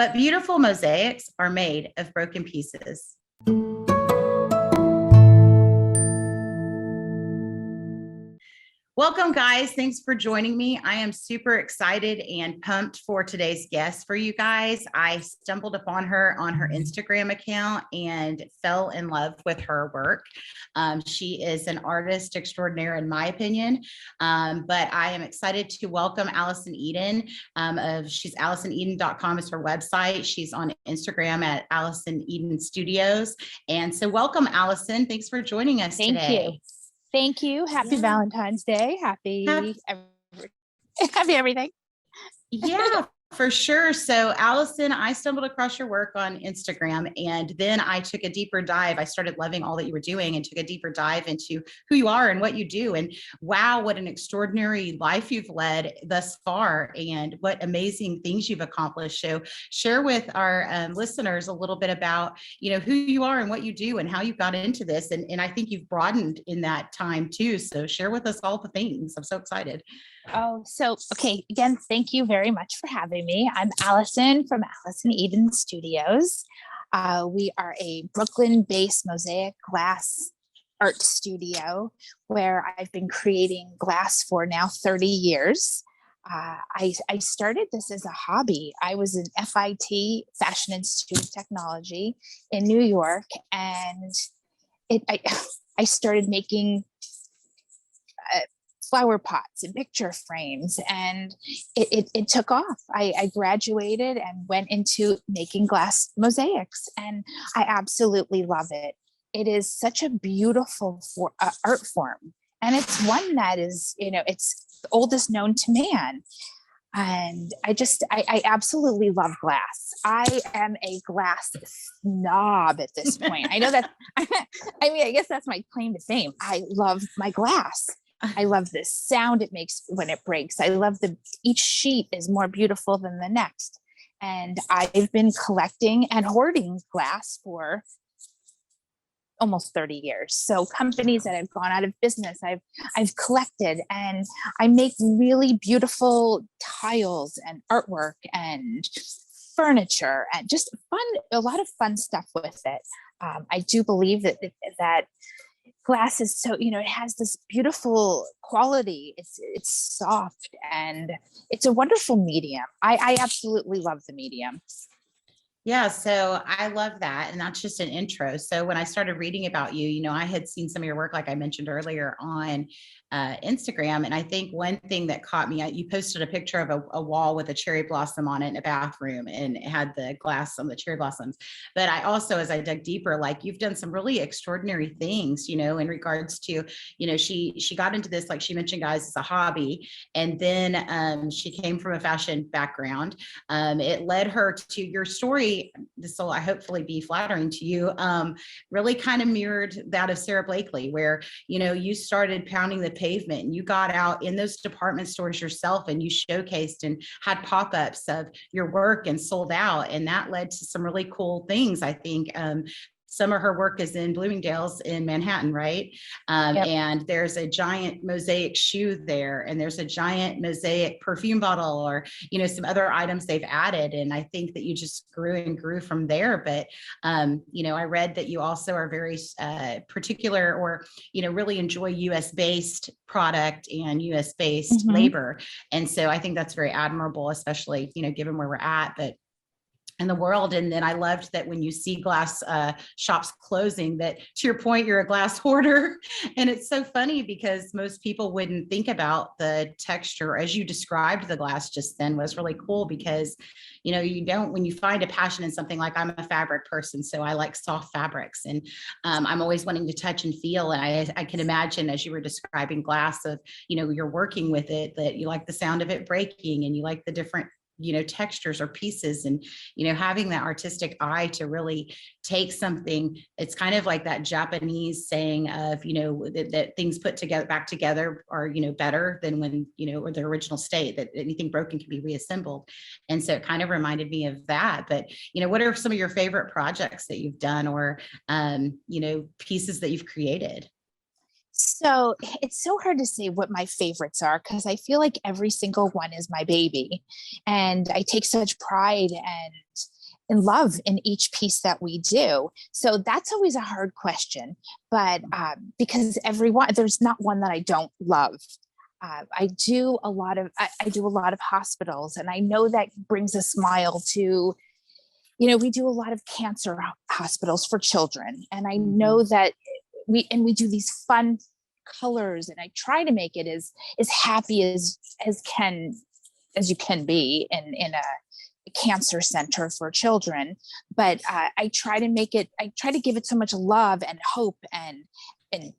but beautiful mosaics are made of broken pieces. Welcome, guys. Thanks for joining me. I am super excited and pumped for today's guest for you guys. I stumbled upon her on her Instagram account and fell in love with her work. She is an artist extraordinaire, in my opinion, but I am excited to welcome Allison Eden. She's AllisonEden.com is her website. She's on Instagram at Allison Eden Studios. And so welcome, Allison. Thanks for joining us today. Thank you. Thank you. Happy Valentine's Day. Happy everything. Yeah, for sure. So Allison, I stumbled across your work on Instagram, and then I took a deeper dive. I started loving all that you were doing and took a deeper dive into who you are and what you do. And wow, what an extraordinary life you've led thus far and what amazing things you've accomplished. So share with our listeners a little bit about, who you are and what you do and how you got into this. And I think you've broadened in that time too. So share with us all the things. I'm so excited. Okay. Again, thank you very much for having me. I'm Allison from Allison Eden Studios. We are a Brooklyn-based mosaic glass art studio where I've been creating glass for now 30 years. I started this as a hobby. I was an FIT, Fashion Institute of Technology in New York, and I started making flower pots and picture frames, and it took off. I graduated and went into making glass mosaics, and I absolutely love it. It is such a beautiful art form, and it's one that is, it's the oldest known to man. And I absolutely love glass. I am a glass snob at this point. I know that, I guess that's my claim to fame. I love my glass. I love the sound it makes when it breaks. I love each sheet is more beautiful than the next. And I've been collecting and hoarding glass for almost 30 years. So companies that have gone out of business, I've collected, and I make really beautiful tiles and artwork and furniture and just a lot of fun stuff with it. I do believe that glass is so, it has this beautiful quality. It's soft and it's a wonderful medium. I absolutely love the medium. Yeah, so I love that. And that's just an intro. So when I started reading about you, I had seen some of your work, like I mentioned earlier, on Instagram. And I think one thing that caught me, you posted a picture of a wall with a cherry blossom on it in a bathroom, and it had the glass on the cherry blossoms. But I also, as I dug deeper, like you've done some really extraordinary things, in regards to, she got into this, like she mentioned, guys, as a hobby. And then she came from a fashion background. It led her to your story. This will hopefully be flattering to you. Really kind of mirrored that of Sarah Blakely, where, you started pounding the pavement and you got out in those department stores yourself and you showcased and had pop-ups of your work and sold out. And that led to some really cool things. I think some of her work is in Bloomingdale's in Manhattan, right? Yep. And there's a giant mosaic shoe there, and there's a giant mosaic perfume bottle, or, some other items they've added. And I think that you just grew and grew from there. But, I read that you also are very particular, or, really enjoy US-based product and US-based labor. And so I think that's very admirable, especially, given where we're at. But in the world. And then I loved that when you see glass shops closing, that to your point, you're a glass hoarder. And it's so funny because most people wouldn't think about the texture as you described the glass just then. Was really cool because, when you find a passion in something, like I'm a fabric person, so I like soft fabrics, and I'm always wanting to touch and feel. And I can imagine, as you were describing glass, of, you're working with it, that you like the sound of it breaking and you like the different textures or pieces, and, having that artistic eye to really take something. It's kind of like that Japanese saying of, that things put together back together are, better than when, or the original state, that anything broken can be reassembled. And so it kind of reminded me of that. But, what are some of your favorite projects that you've done, or, pieces that you've created? So it's so hard to say what my favorites are because I feel like every single one is my baby. And I take such pride and love in each piece that we do. So that's always a hard question. But because there's not one that I don't love. I do a lot of hospitals, and I know that brings a smile to, we do a lot of cancer hospitals for children. And I know that we do these fun colors, and I try to make it as happy as you can be in a cancer center for children. But I try to give it so much love and hope and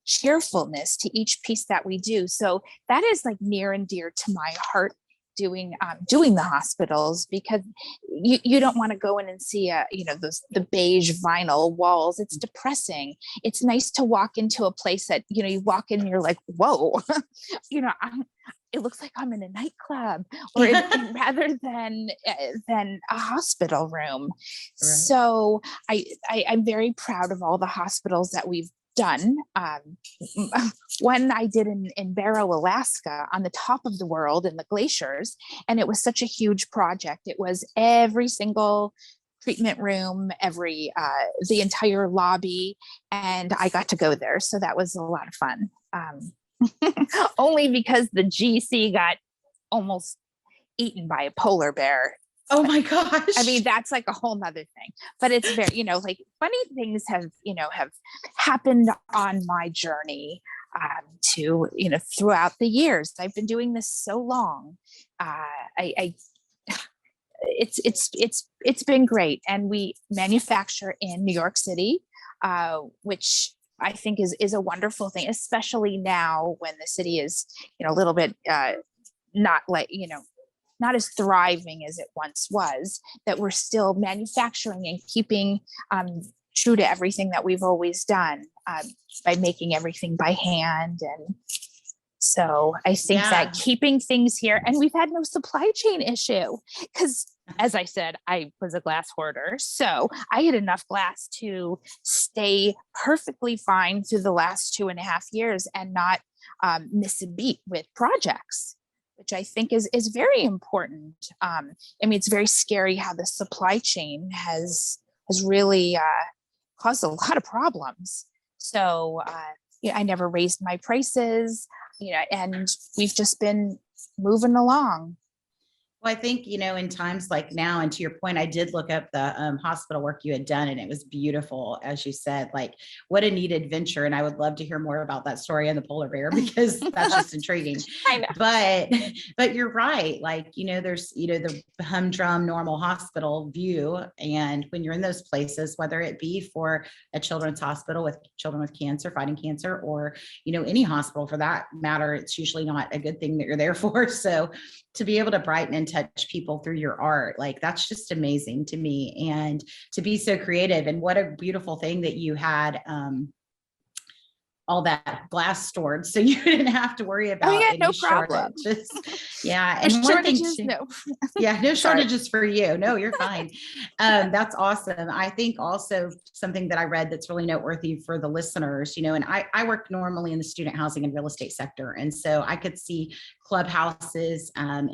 cheerfulness to each piece that we do. So that is like near and dear to my heart, doing the hospitals, because you don't want to go in and see the beige vinyl walls. It's depressing. It's nice to walk into a place that you walk in and you're like, whoa, it looks like I'm in a nightclub, or rather than a hospital room. Right. So I'm very proud of all the hospitals that we've done. One I did in Barrow, Alaska, on the top of the world in the glaciers. And it was such a huge project. It was every single treatment room, the entire lobby, and I got to go there. So that was a lot of fun. Only because the GC got almost eaten by a polar bear. Oh my gosh. I mean, that's like a whole nother thing, but it's very, like funny things have happened on my journey throughout the years. I've been doing this so long. It's been great. And we manufacture in New York City, which I think is a wonderful thing, especially now when the city is, a little bit not as thriving as it once was, that we're still manufacturing and keeping true to everything that we've always done, by making everything by hand. And so I think that keeping things here, and we've had no supply chain issue, because as I said, I was a glass hoarder. So I had enough glass to stay perfectly fine through the last 2.5 years and not miss a beat with projects, which I think is very important. I mean, it's very scary how the supply chain has really caused a lot of problems. So I never raised my prices, and we've just been moving along. Well, I think, in times like now, and to your point, I did look up the hospital work you had done, and it was beautiful, as you said. Like, what a neat adventure. And I would love to hear more about that story on the polar bear, because that's just intriguing. I know. But you're right. Like, there's, the humdrum normal hospital view. And when you're in those places, whether it be for a children's hospital with children with cancer, fighting cancer, or, any hospital for that matter, it's usually not a good thing that you're there for. So to be able to brighten and touch people through your art, like, that's just amazing to me. And to be so creative, and what a beautiful thing that you had all that glass stored, so you didn't have to worry about any no problem. shortages. Yeah. And shortages, no. Yeah, no shortages for you. No, you're fine. That's awesome. I think also something that I read that's really noteworthy for the listeners, and I work normally in the student housing and real estate sector. And so I could see clubhouses and,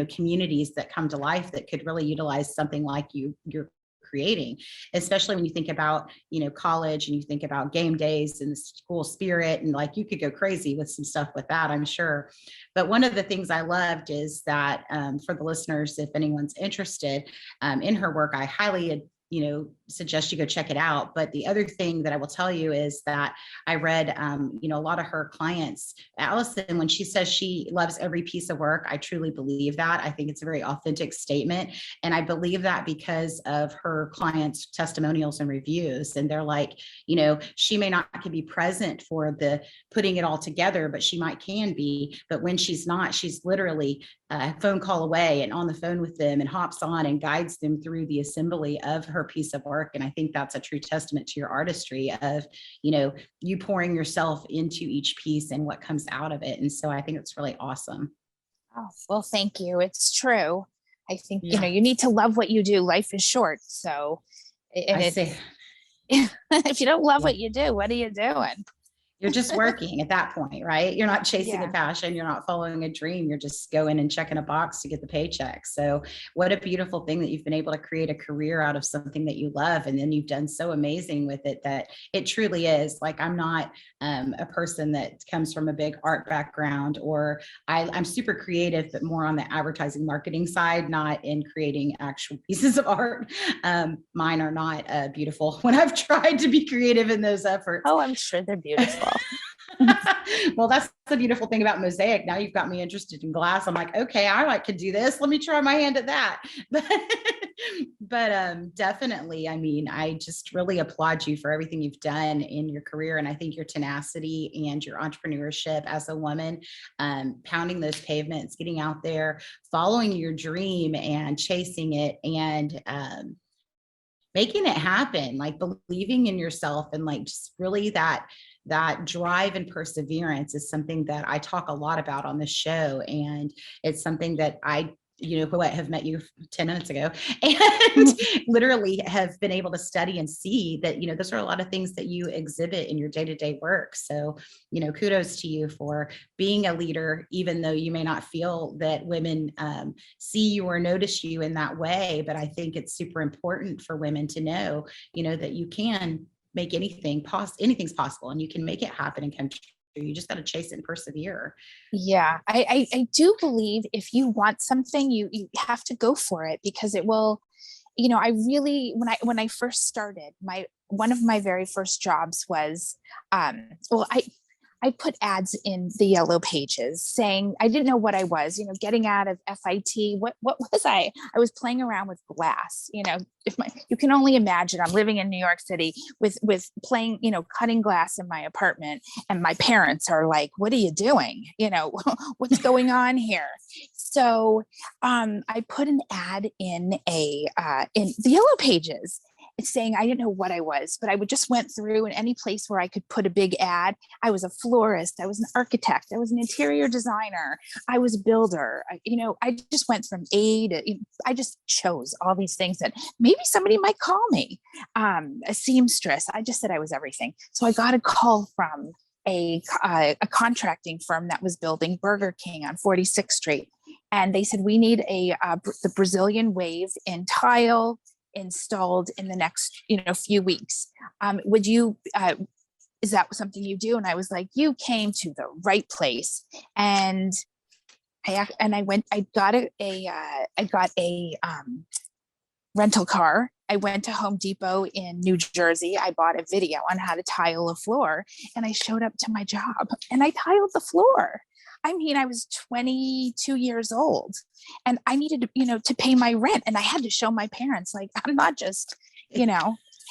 communities that come to life that could really utilize something like you're creating, especially when you think about, college, and you think about game days and the school spirit, and like, you could go crazy with some stuff with that, I'm sure. But one of the things I loved is that for the listeners, if anyone's interested in her work, I highly suggest you go check it out. But the other thing that I will tell you is that I read, a lot of her clients, Allison, when she says she loves every piece of work, I truly believe that. I think it's a very authentic statement. And I believe that because of her clients' testimonials and reviews. And they're like, she may not can be present for the putting it all together, but she can be. But when she's not, she's literally a phone call away and on the phone with them, and hops on and guides them through the assembly of her piece of work. And I think that's a true testament to your artistry of, you pouring yourself into each piece and what comes out of it. And so I think it's really awesome. Oh, well, thank you. It's true. I think, you need to love what you do. Life is short. So if you don't love what you do, what are you doing? You're just working at that point, right? You're not chasing a Yeah. passion. You're not following a dream. You're just going and checking a box to get the paycheck. So what a beautiful thing that you've been able to create a career out of something that you love. And then you've done so amazing with it that it truly is. Like, I'm not a person that comes from a big art background, or I'm super creative, but more on the advertising marketing side, not in creating actual pieces of art. Mine are not beautiful when I've tried to be creative in those efforts. Oh, I'm sure they're beautiful. Well, that's the beautiful thing about mosaic. Now you've got me interested in glass. I'm like, okay, I could do this. Let me try my hand at that. But definitely, I mean, I just really applaud you for everything you've done in your career. And I think your tenacity and your entrepreneurship as a woman, pounding those pavements, getting out there, following your dream and chasing it, and making it happen, like believing in yourself, and like just really that drive and perseverance is something that I talk a lot about on the show. And it's something that I, who I have met you 10 minutes ago, and literally have been able to study and see that, those are a lot of things that you exhibit in your day-to-day work. So, kudos to you for being a leader, even though you may not feel that women see you or notice you in that way. But I think it's super important for women to know, that you can make anything's possible, and you can make it happen and come true. You just got to chase it and persevere. Yeah, I do believe if you want something, you have to go for it, because it will, I really, when I first started, one of my very first jobs was, well, I put ads in the Yellow Pages saying, I didn't know what I was, getting out of FIT. What was I? I was playing around with glass. You can only imagine, I'm living in New York City with playing, cutting glass in my apartment, and my parents are like, "What are you doing? What's going on here?" So I put an ad in in the Yellow Pages, saying I didn't know what I was, but I would just went through, and any place where I could put a big ad. I was a florist, I was an architect, I was an interior designer, I was a builder. I just went from I just chose all these things that maybe somebody might call me a seamstress. I just said I was everything. So I got a call from a contracting firm that was building Burger King on 46th Street. And they said, we need the Brazilian wave in tile installed in the next few weeks. Would you is that something you do? And I was like, you came to the right place. And I got a rental car. I went to Home Depot in New Jersey. I bought a video on how to tile a floor, and I showed up to my job and I tiled the floor. I mean, I was 22 years old, and I needed to pay my rent, and I had to show my parents, like, I'm not just,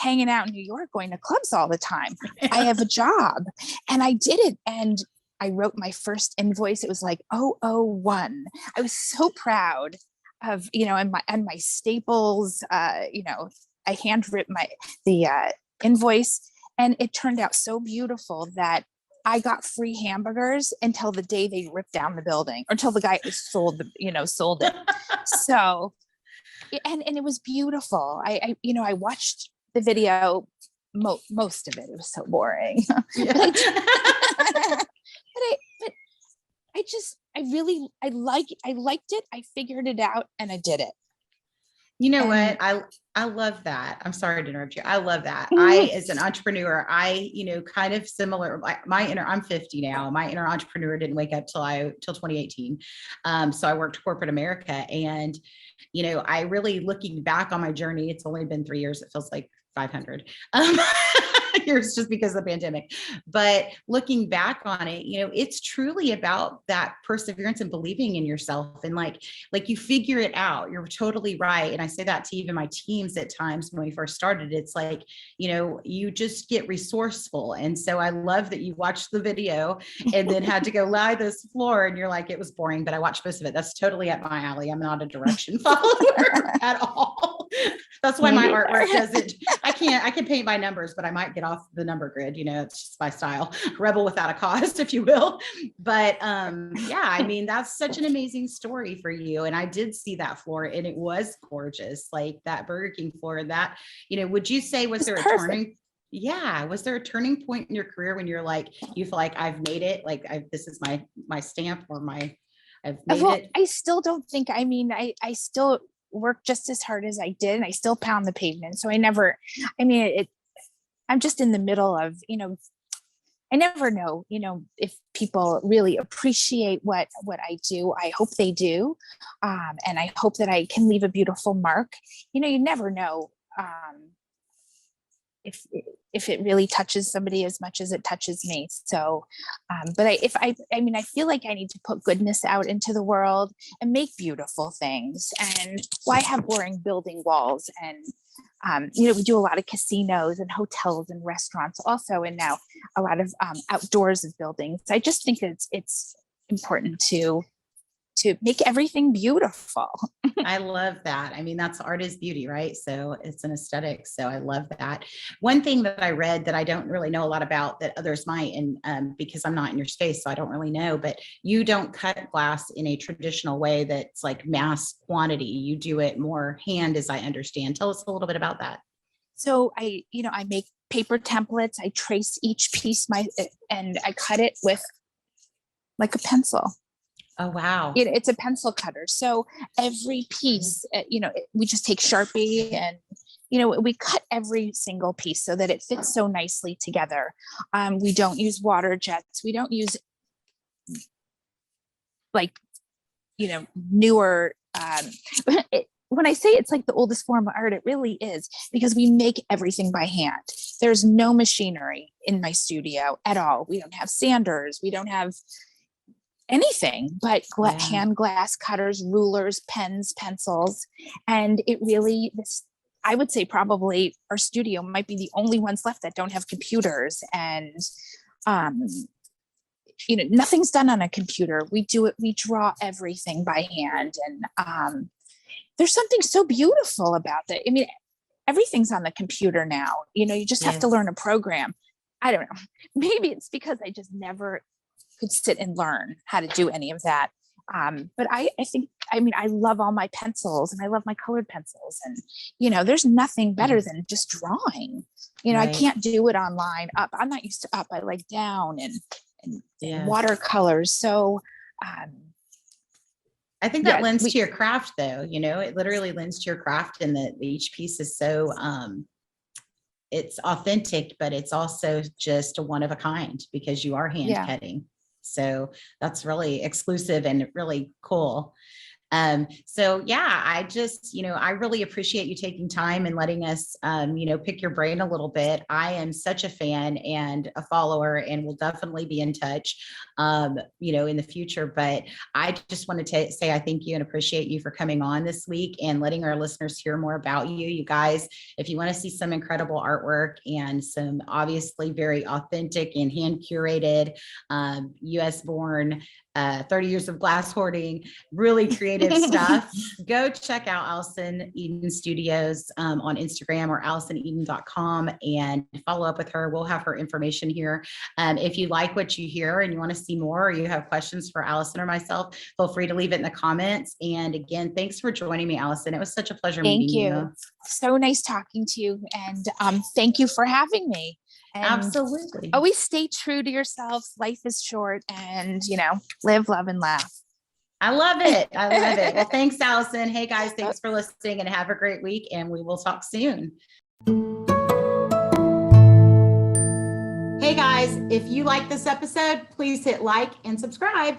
hanging out in New York, going to clubs all the time. I have a job, and I did it. And I wrote my first invoice. It was like 001. I was so proud of, and my staples, I handwritten the invoice, and it turned out so beautiful that I got free hamburgers until the day they ripped down the building, or until the guy sold it. So, and it was beautiful. I watched the video, most of it. It was so boring. Yeah. but I liked it. I figured it out, and I did it. You know what? I love that. I'm sorry to interrupt you. I love that. As an entrepreneur, kind of similar, like I'm 50 now. My inner entrepreneur didn't wake up till 2018. So I worked corporate America, and, I really, looking back on my journey, it's only been 3 years. It feels like 500 years just because of the pandemic. But looking back on it, it's truly about that perseverance and believing in yourself. And like you figure it out. You're totally right. And I say that to even my teams at times when we first started. It's like, you just get resourceful. And so I love that you watched the video and then had to go lie this floor, and you're like, it was boring, but I watched most of it. That's totally up my alley. I'm not a direction follower at all. That's why my artwork doesn't, I can paint by numbers, but I might get off the number grid. It's just my style, rebel without a cause, if you will. But yeah, I mean, that's such an amazing story for you. And I did see that floor, and it was gorgeous, like that Burger King floor. That, would you say, was there a turning? Yeah. Was there a turning point in your career when you're like, you feel like I've made it? Like this is my stamp or I've made Well, it. I still don't think, I mean, I still work just as hard as I did, and I still pound the pavement. So I never, I mean, I'm just in the middle of, I never know, if people really appreciate what I do. I hope they do. And I hope that I can leave a beautiful mark. You never know. If if it really touches somebody as much as it touches me. So, but I mean, I feel like I need to put goodness out into the world and make beautiful things. And why have boring building walls? And we do a lot of casinos and hotels and restaurants also, and now a lot of outdoors of buildings. I just think it's important to make everything beautiful. I love that. I mean, that's art is beauty, right? So it's an aesthetic. So I love that. One thing that I read that I don't really know a lot about that others might, and because I'm not in your space, so I don't really know, but you don't cut glass in a traditional way that's like mass quantity. You do it more hand, as I understand. Tell us a little bit about that. So I make paper templates. I trace each piece and I cut it with like a pencil. Oh, wow. It's a pencil cutter. So every piece, we just take Sharpie and, we cut every single piece so that it fits so nicely together. We don't use water jets. We don't use like, newer, when I say it's like the oldest form of art, it really is, because we make everything by hand. There's no machinery in my studio at all. We don't have sanders. We don't have anything but hand glass cutters, rulers, pens, pencils. And it really, I would say probably our studio might be the only ones left that don't have computers. And, nothing's done on a computer. We draw everything by hand. And there's something so beautiful about that. I mean, everything's on the computer now. You just have to learn a program. I don't know. Maybe it's because I just never could sit and learn how to do any of that. But I think, I love all my pencils and I love my colored pencils, and, there's nothing better than just drawing. I can't do it online up. I'm not used to up. I like down and watercolors. So, I think that lends to your craft though. It literally lends to your craft, and that each piece is so, it's authentic, but it's also just a one of a kind because you are hand cutting. So that's really exclusive and really cool. So yeah, I just, I really appreciate you taking time and letting us, pick your brain a little bit. I am such a fan and a follower, and will definitely be in touch, in the future. But I just wanted to say I thank you and appreciate you for coming on this week and letting our listeners hear more about you. You guys, if you want to see some incredible artwork and some obviously very authentic and hand curated, US born, 30 years of glass hoarding, really creative stuff, go check out Allison Eden Studios on Instagram or AllisonEden.com and follow up with her. We'll have her information here. If you like what you hear and you want to see more, or you have questions for Allison or myself, feel free to leave it in the comments. And again, thanks for joining me, Allison. It was such a pleasure meeting you. Thank you. So nice talking to you. And thank you for having me. And absolutely. Always stay true to yourselves. Life is short, and, live, love, and laugh. I love it. I love it. Well, thanks, Allison. Hey guys, thanks for listening and have a great week, and we will talk soon. Hey guys, if you like this episode, please hit like and subscribe.